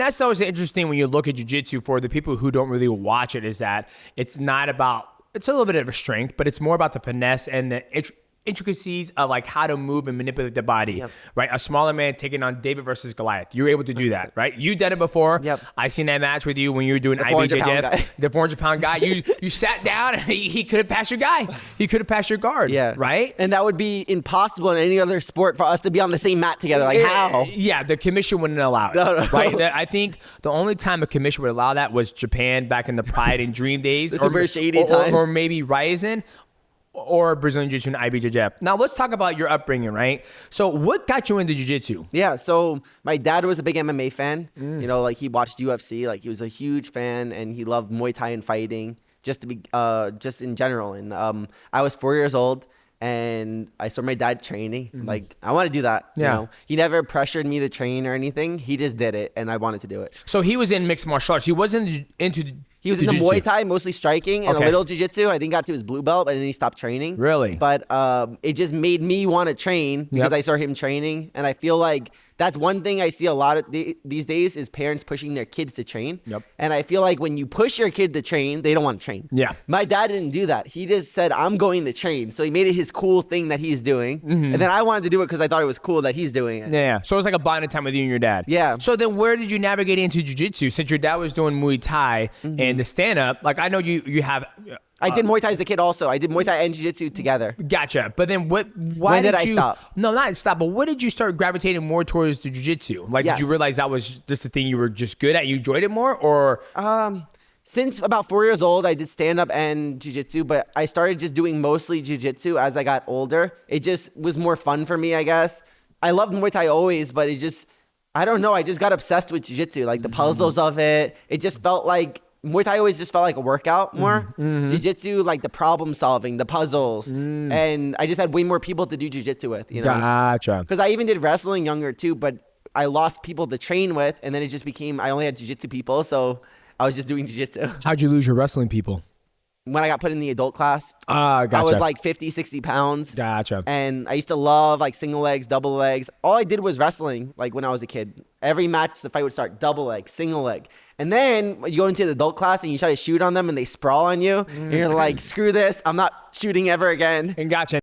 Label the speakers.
Speaker 1: that's always interesting when you look at jiu-jitsu for the people who don't really watch it, is that it's a little bit of a strength, but it's more about the finesse and the intricacies of like how to move and manipulate the body, right? A smaller man taking on David versus Goliath. You were able to do that, right? You did it before. I seen that match with you when you were doing IBJJF. The 400-pound guy. You sat down and he could have passed your guy. He could have passed your guard, right?
Speaker 2: And that would be impossible in any other sport for us to be on the same mat together. Like how?
Speaker 1: Yeah, the commission wouldn't allow it, right? I think the only time a commission would allow that was Japan back in the Pride and Dream days.
Speaker 2: The super shady time.
Speaker 1: Or maybe Ryzen. Or Brazilian Jiu-Jitsu and IBJJF. Now let's talk about your upbringing, right? So what got you into Jiu-Jitsu?
Speaker 2: Yeah, so my dad was a big MMA fan. You know, like he watched UFC, like he was a huge fan, and he loved Muay Thai and fighting, just in general. And I was 4 years old, and I saw my dad training. Like, I want to do that. You know? He never pressured me to train or anything. He just did it, and I wanted to do it.
Speaker 1: So he was in mixed martial arts. He wasn't into
Speaker 2: He was in the Muay Thai, mostly striking, and a little jiu-jitsu. I think got to his blue belt, and then he stopped training.
Speaker 1: Really?
Speaker 2: But it just made me want to train because I saw him training, and I feel like that's one thing I see a lot of these days is parents pushing their kids to train. And I feel like when you push your kid to train, they don't want to train. My dad didn't do that. He just said, I'm going to train. So he made it his cool thing that he's doing. And then I wanted to do it because I thought it was cool that he's doing it.
Speaker 1: So it was like a bonding time with you and your dad. So then where did you navigate into jiu-jitsu? Since your dad was doing Muay Thai and the stand-up, like I know you have...
Speaker 2: I did Muay Thai as a kid also. I did Muay Thai and Jiu-Jitsu together.
Speaker 1: Gotcha. But then why did I stop? No, not stop, but what did you start gravitating more towards the Jiu-Jitsu? Like, did you realize that was just a thing you were just good at? You enjoyed it more, or?
Speaker 2: Since about 4 years old, I did stand-up and Jiu-Jitsu, but I started just doing mostly Jiu-Jitsu as I got older. It just was more fun for me, I guess. I loved Muay Thai always, but it just, I don't know, I just got obsessed with Jiu-Jitsu, like the puzzles of it. It just felt like, Muay Thai always just felt like a workout more. Jiu-Jitsu, like the problem solving, the puzzles. And I just had way more people to do Jiu-Jitsu with, you know?
Speaker 1: Gotcha.
Speaker 2: Because I even did wrestling younger too, but I lost people to train with, and then it just became, I only had Jiu-Jitsu people, so I was just doing Jiu-Jitsu.
Speaker 1: How'd you lose your wrestling people?
Speaker 2: When I got put in the adult class,
Speaker 1: gotcha.
Speaker 2: I was like 50, 60 pounds.
Speaker 1: Gotcha.
Speaker 2: And I used to love like single legs, double legs. All I did was wrestling like when I was a kid. Every match, the fight would start double leg, single leg. And then you go into the adult class and you try to shoot on them and they sprawl on you. And you're like, screw this. I'm not shooting ever again.
Speaker 1: And gotcha.